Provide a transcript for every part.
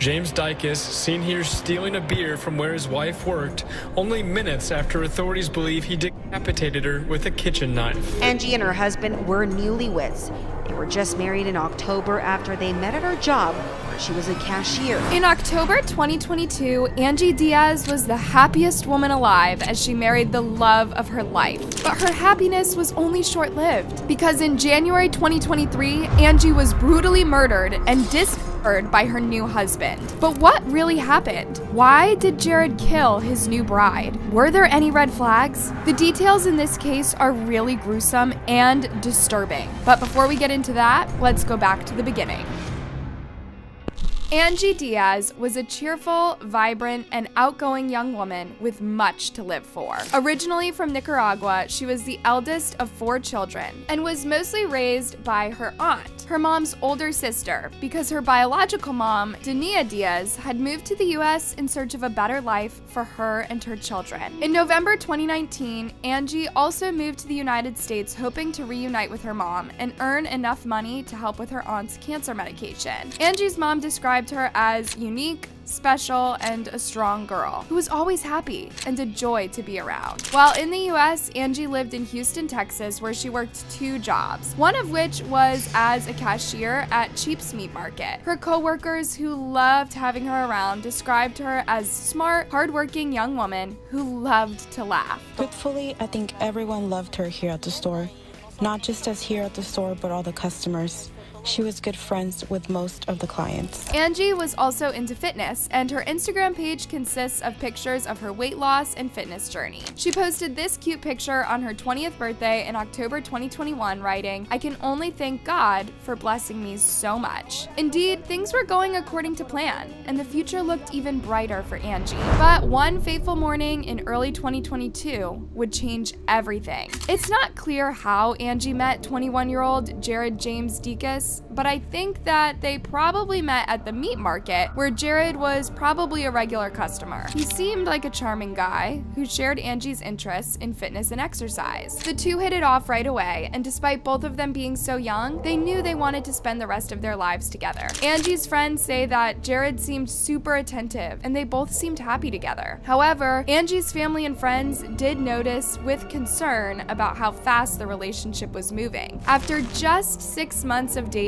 James Diaz, seen here stealing a beer from where his wife worked, only minutes after authorities believe he decapitated her with a kitchen knife. Anggy and her husband were newlyweds. They were just married in October after they met at her job, where she was a cashier. In October 2022, Anggy Diaz was the happiest woman alive as she married the love of her life. But her happiness was only short-lived, because in January 2023, Anggy was brutally murdered and dismembered by her new husband. But what really happened? Why did Jared kill his new bride? Were there any red flags? The details in this case are really gruesome and disturbing. But before we get into that, let's go back to the beginning. Anggy Diaz was a cheerful, vibrant, and outgoing young woman with much to live for. Originally from Nicaragua, she was the eldest of 4 children and was mostly raised by her aunt, her mom's older sister, because her biological mom, Anggy Diaz, had moved to the US in search of a better life for her and her children. In November 2019, Anggy also moved to the United States hoping to reunite with her mom and earn enough money to help with her aunt's cancer medication. Anggy's mom described her as unique, special, and a strong girl who was always happy and a joy to be around. While in the US, Anggy lived in Houston, Texas, where she worked 2 jobs, one of which was as a cashier at Cheap's Meat Market. Her co-workers, who loved having her around, described her as smart, hardworking young woman who loved to laugh. Truthfully, I think everyone loved her here at the store. Not just us here at the store, but all the customers. She was good friends with most of the clients. Anggy was also into fitness, and her Instagram page consists of pictures of her weight loss and fitness journey. She posted this cute picture on her 20th birthday in October 2021, writing, "I can only thank God for blessing me so much." Indeed, things were going according to plan, and the future looked even brighter for Anggy. But one fateful morning in early 2022 would change everything. It's not clear how Anggy met 21-year-old Jared James Diaz, but I think that they probably met at the meat market, where Jared was probably a regular customer. He seemed like a charming guy who shared Anggy's interests in fitness and exercise. The two hit it off right away, and despite both of them being so young, they knew they wanted to spend the rest of their lives together. Anggy's friends say that Jared seemed super attentive, and they both seemed happy together. However, Anggy's family and friends did notice with concern about how fast the relationship was moving. After just 6 months of dating,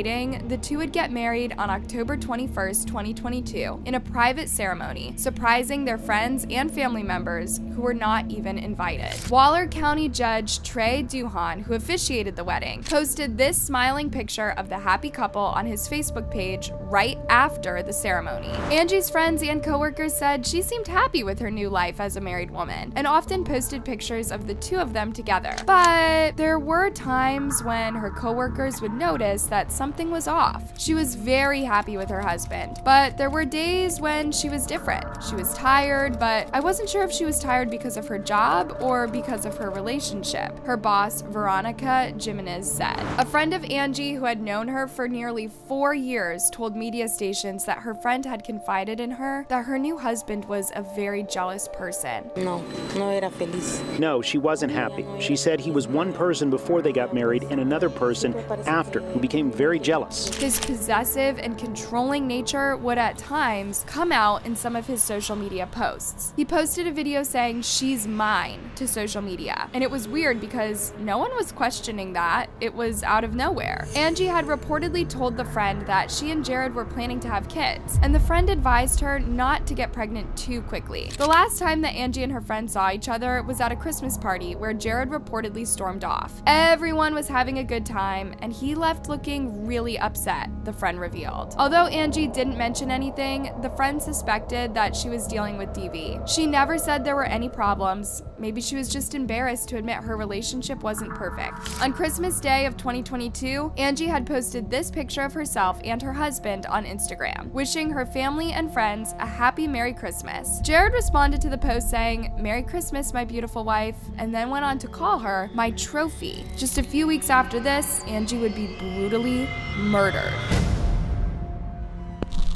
the two would get married on October 21st, 2022, in a private ceremony, surprising their friends and family members who were not even invited. Waller County Judge Trey Duhan, who officiated the wedding, posted this smiling picture of the happy couple on his Facebook page right after the ceremony. Anggy's friends and coworkers said she seemed happy with her new life as a married woman, and often posted pictures of the two of them together. But there were times when her coworkers would notice that something was off. She was very happy with her husband, but there were days when she was different. She was tired, but I wasn't sure if she was tired because of her job or because of her relationship, her boss, Veronica Jimenez, said. A friend of Anggy, who had known her for nearly 4 years, told media stations that her friend had confided in her that her new husband was a very jealous person. No era feliz. No, she wasn't happy. She said he was one person before they got married and another person after, who became very jealous. His possessive and controlling nature would at times come out in some of his social media posts. He posted a video saying, "She's mine," to social media, and it was weird because no one was questioning that. It was out of nowhere. Anggy had reportedly told the friend that she and Jared were planning to have kids, and the friend advised her not to get pregnant too quickly. The last time that Anggy and her friend saw each other was at a Christmas party where Jared reportedly stormed off. Everyone was having a good time, and he left looking really upset, the friend revealed. Although Anggy didn't mention anything, the friend suspected that she was dealing with DV. She never said there were any problems. Maybe she was just embarrassed to admit her relationship wasn't perfect. On Christmas Day of 2022, Anggy had posted this picture of herself and her husband on Instagram, wishing her family and friends a happy Merry Christmas. Jared responded to the post saying, "Merry Christmas, my beautiful wife," and then went on to call her my trophy. Just a few weeks after this, Anggy would be brutally murdered.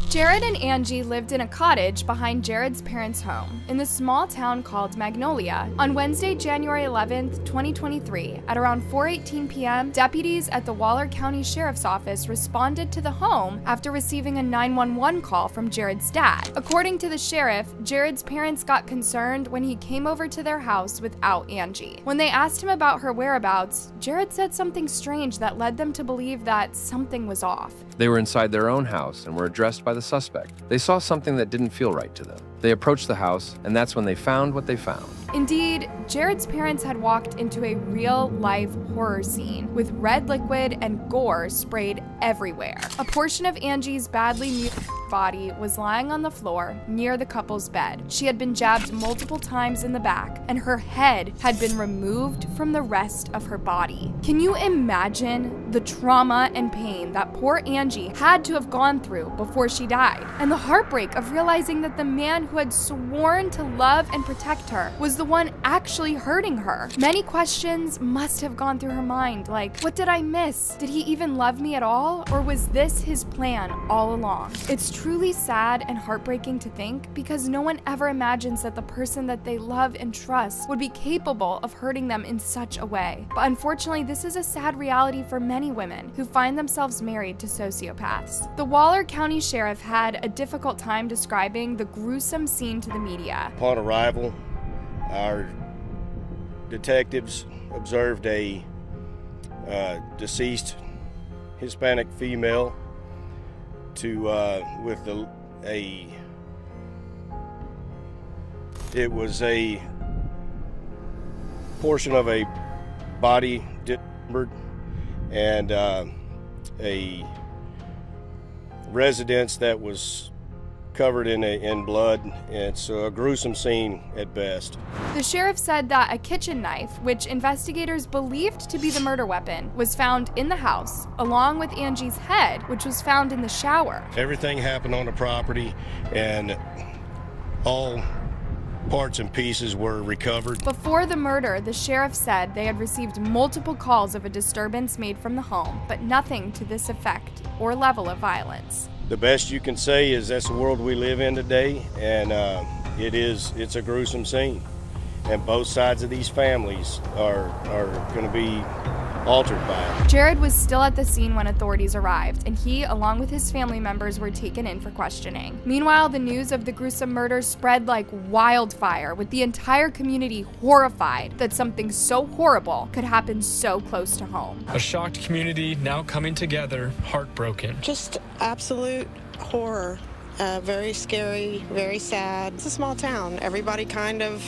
Jared and Anggy lived in a cottage behind Jared's parents' home in the small town called Magnolia. On Wednesday, January 11th, 2023, at around 4:18 p.m., deputies at the Waller County Sheriff's Office responded to the home after receiving a 911 call from Jared's dad. According to the sheriff, Jared's parents got concerned when he came over to their house without Anggy. When they asked him about her whereabouts, Jared said something strange that led them to believe that something was off. They were inside their own house and were addressed by the suspect. They saw something that didn't feel right to them. They approached the house, and that's when they found what they found. Indeed, Jared's parents had walked into a real-life horror scene with red liquid and gore sprayed everywhere. A portion of Angie's badly mutilated body was lying on the floor near the couple's bed. She had been jabbed multiple times in the back, and her head had been removed from the rest of her body. Can you imagine the trauma and pain that poor Anggy had to have gone through before she died? And the heartbreak of realizing that the man who had sworn to love and protect her was the one actually hurting her. Many questions must have gone through her mind, like, what did I miss? Did he even love me at all? Or was this his plan all along? It's truly sad and heartbreaking to think, because no one ever imagines that the person that they love and trust would be capable of hurting them in such a way. But unfortunately, this is a sad reality for many women who find themselves married to sociopaths. The Waller County Sheriff had a difficult time describing the gruesome scene to the media. Upon arrival, our detectives observed a deceased Hispanic female it was a portion of a body dismembered and a residence that was covered in blood. It's a gruesome scene at best. The sheriff said that a kitchen knife, which investigators believed to be the murder weapon, was found in the house, along with Angie's head, which was found in the shower. Everything happened on the property, and all parts and pieces were recovered. Before the murder, the sheriff said they had received multiple calls of a disturbance made from the home, but nothing to this effect or level of violence. The best you can say is that's the world we live in today, and it's a gruesome scene. And both sides of these families are going to be altered by it. Jared was still at the scene when authorities arrived, and he, along with his family members, were taken in for questioning. Meanwhile, the news of the gruesome murder spread like wildfire, with the entire community horrified that something so horrible could happen so close to home. A shocked community now coming together, heartbroken. Just absolute horror. Very scary, very sad. It's a small town. Everybody kind of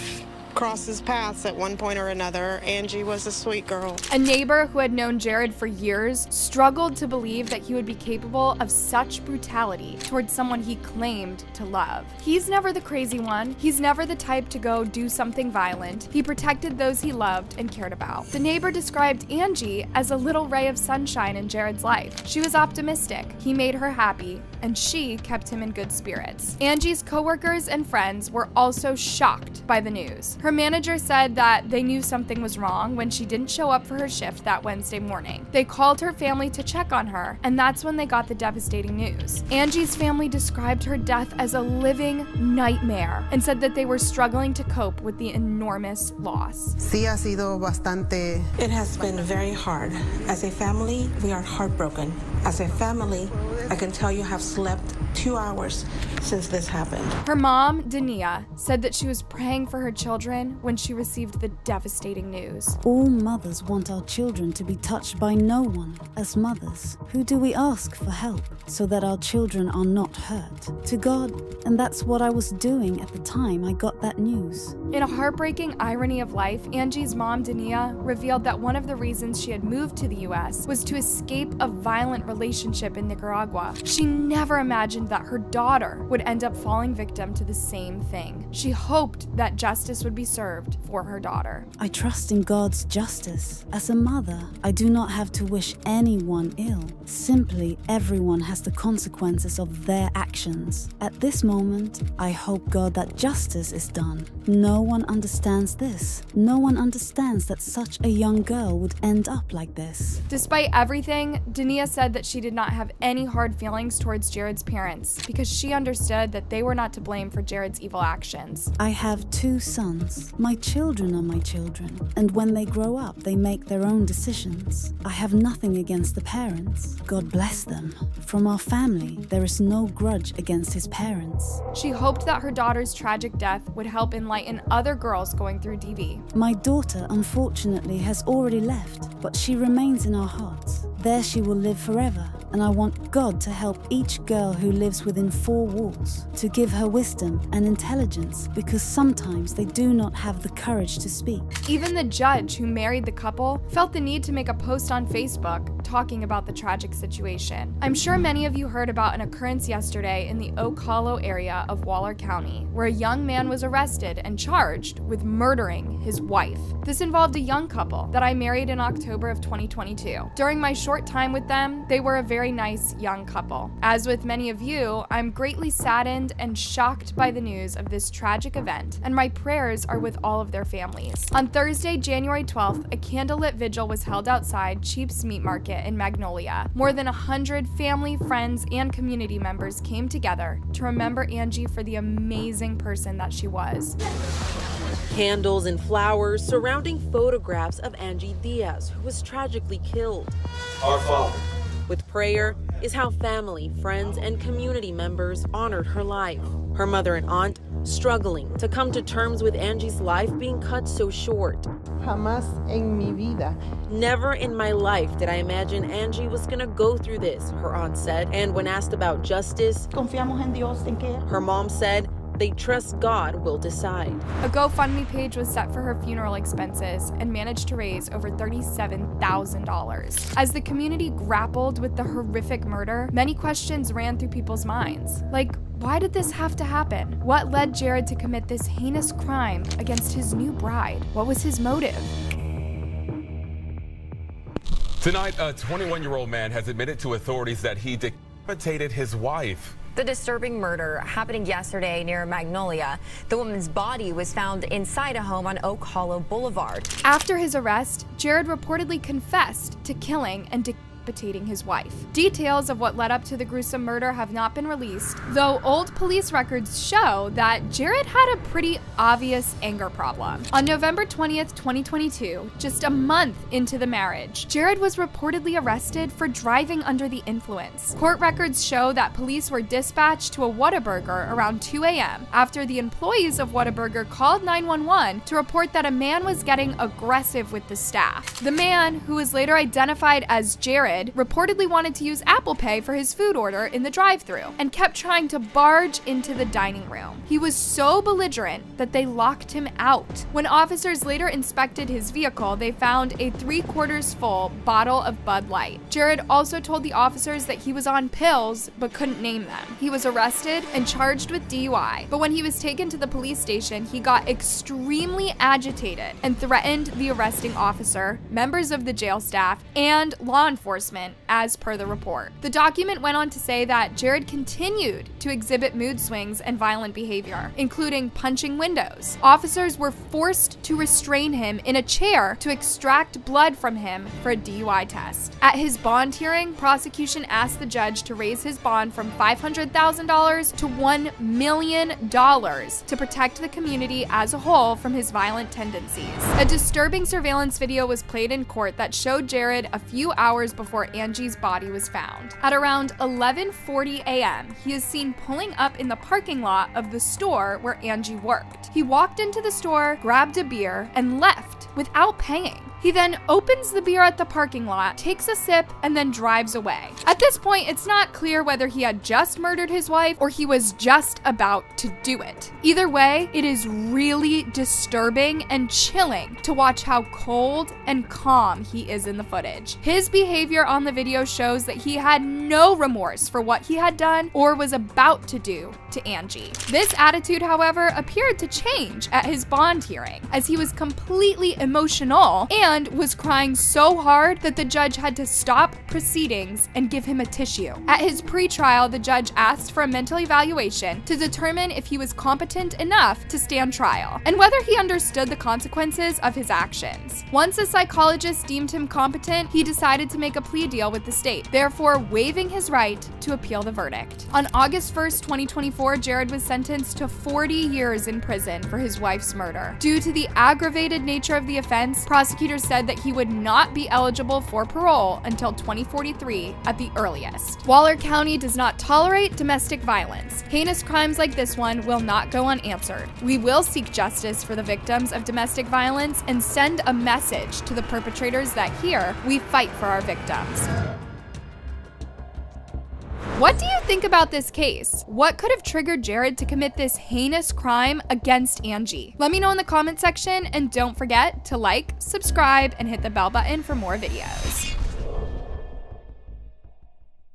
crosses paths at one point or another. Anggy was a sweet girl. A neighbor who had known Jared for years struggled to believe that he would be capable of such brutality towards someone he claimed to love. He's never the crazy one. He's never the type to go do something violent. He protected those he loved and cared about. The neighbor described Anggy as a little ray of sunshine in Jared's life. She was optimistic. He made her happy, and she kept him in good spirits. Angie's coworkers and friends were also shocked by the news. Her manager said that they knew something was wrong when she didn't show up for her shift that Wednesday morning. They called her family to check on her, and that's when they got the devastating news. Angie's family described her death as a living nightmare and said that they were struggling to cope with the enormous loss. Sí ha sido bastante. It has been very hard. As a family, we are heartbroken. As a family, I can tell you have slept 2 hours since this happened. Her mom, Dania, said that she was praying for her children when she received the devastating news. All mothers want our children to be touched by no one. As mothers, who do we ask for help so that our children are not hurt? To God, and that's what I was doing at the time I got that news. In a heartbreaking irony of life, Angie's mom, Dania, revealed that one of the reasons she had moved to the U.S. was to escape a violent relationship in Nicaragua. She never imagined that her daughter would end up falling victim to the same thing. She hoped that justice would be served for her daughter. I trust in God's justice. As a mother, I do not have to wish anyone ill. Simply, everyone has the consequences of their actions. At this moment, I hope God that justice is done. No one understands this. No one understands that such a young girl would end up like this. Despite everything, Dania said that she did not have any hard hard feelings towards Jared's parents because she understood that they were not to blame for Jared's evil actions. I have 2 sons. My children are my children, and when they grow up, they make their own decisions. I have nothing against the parents. God bless them. From our family, there is no grudge against his parents. She hoped that her daughter's tragic death would help enlighten other girls going through DV. My daughter, unfortunately, has already left, but she remains in our hearts. There she will live forever, and I want God to help each girl who lives within 4 walls, to give her wisdom and intelligence, because sometimes they do not have the courage to speak. Even the judge who married the couple felt the need to make a post on Facebook talking about the tragic situation. I'm sure many of you heard about an occurrence yesterday in the Oak Hollow area of Waller County, where a young man was arrested and charged with murdering his wife. This involved a young couple that I married in October of 2022. During my short time with them, they were a very nice young couple. As with many of you, I'm greatly saddened and shocked by the news of this tragic event, and my prayers are with all of their families. On Thursday, January 12th, a candlelit vigil was held outside Cheap's Meat Market in Magnolia. More than 100 family, friends, and community members came together to remember Anggy for the amazing person that she was. Candles and flowers surrounding photographs of Anggy Diaz, who was tragically killed. Our Father. With prayer is how family, friends, and community members honored her life. Her mother and aunt struggling to come to terms with Angie's life being cut so short. Jamás en mi vida. Never in my life did I imagine Anggy was gonna go through this, her aunt said. And when asked about justice, Confiamos en Dios, en que her mom said they trust God will decide. A GoFundMe page was set for her funeral expenses and managed to raise over $37,000. As the community grappled with the horrific murder, many questions ran through people's minds. Like, why did this have to happen? What led Jared to commit this heinous crime against his new bride? What was his motive? Tonight, a 21-year-old man has admitted to authorities that he decapitated his wife. The disturbing murder happening yesterday near Magnolia. The woman's body was found inside a home on Oak Hollow Boulevard. After his arrest, Jared reportedly confessed to killing and decapitating his wife. Details of what led up to the gruesome murder have not been released, though old police records show that Jared had a pretty obvious anger problem. On November 20th, 2022, just a month into the marriage, Jared was reportedly arrested for driving under the influence. Court records show that police were dispatched to a Whataburger around 2 a.m. after the employees of Whataburger called 911 to report that a man was getting aggressive with the staff. The man, who was later identified as Jared, reportedly wanted to use Apple Pay for his food order in the drive-thru and kept trying to barge into the dining room. He was so belligerent that they locked him out. When officers later inspected his vehicle, they found a 3/4 full bottle of Bud Light. Jared also told the officers that he was on pills but couldn't name them. He was arrested and charged with DUI, but when he was taken to the police station, he got extremely agitated and threatened the arresting officer, members of the jail staff, and law enforcement, as per the report. The document went on to say that Jared continued to exhibit mood swings and violent behavior, including punching windows. Officers were forced to restrain him in a chair to extract blood from him for a DUI test. At his bond hearing, prosecution asked the judge to raise his bond from $500,000 to $1 million to protect the community as a whole from his violent tendencies. A disturbing surveillance video was played in court that showed Jared a few hours before Angie's body was found. At around 11:40 a.m., he is seen pulling up in the parking lot of the store where Anggy worked. He walked into the store, grabbed a beer, and left without paying. He then opens the beer at the parking lot, takes a sip, and then drives away. At this point, it's not clear whether he had just murdered his wife or he was just about to do it. Either way, it is really disturbing and chilling to watch how cold and calm he is in the footage. His behavior on the video shows that he had no remorse for what he had done or was about to do to Anggy. This attitude, however, appeared to change at his bond hearing, as he was completely emotional and and was crying so hard that the judge had to stop proceedings and give him a tissue. At his pretrial, the judge asked for a mental evaluation to determine if he was competent enough to stand trial and whether he understood the consequences of his actions. Once a psychologist deemed him competent, he decided to make a plea deal with the state, therefore waiving his right to appeal the verdict. On August 1st, 2024, Jared was sentenced to 40 years in prison for his wife's murder. Due to the aggravated nature of the offense, prosecutors said that he would not be eligible for parole until 2043 at the earliest. Waller County does not tolerate domestic violence. Heinous crimes like this one will not go unanswered. We will seek justice for the victims of domestic violence and send a message to the perpetrators that here we fight for our victims. What do you think about this case? What could have triggered Jared to commit this heinous crime against Anggy? Let me know in the comment section, and don't forget to like, subscribe, and hit the bell button for more videos.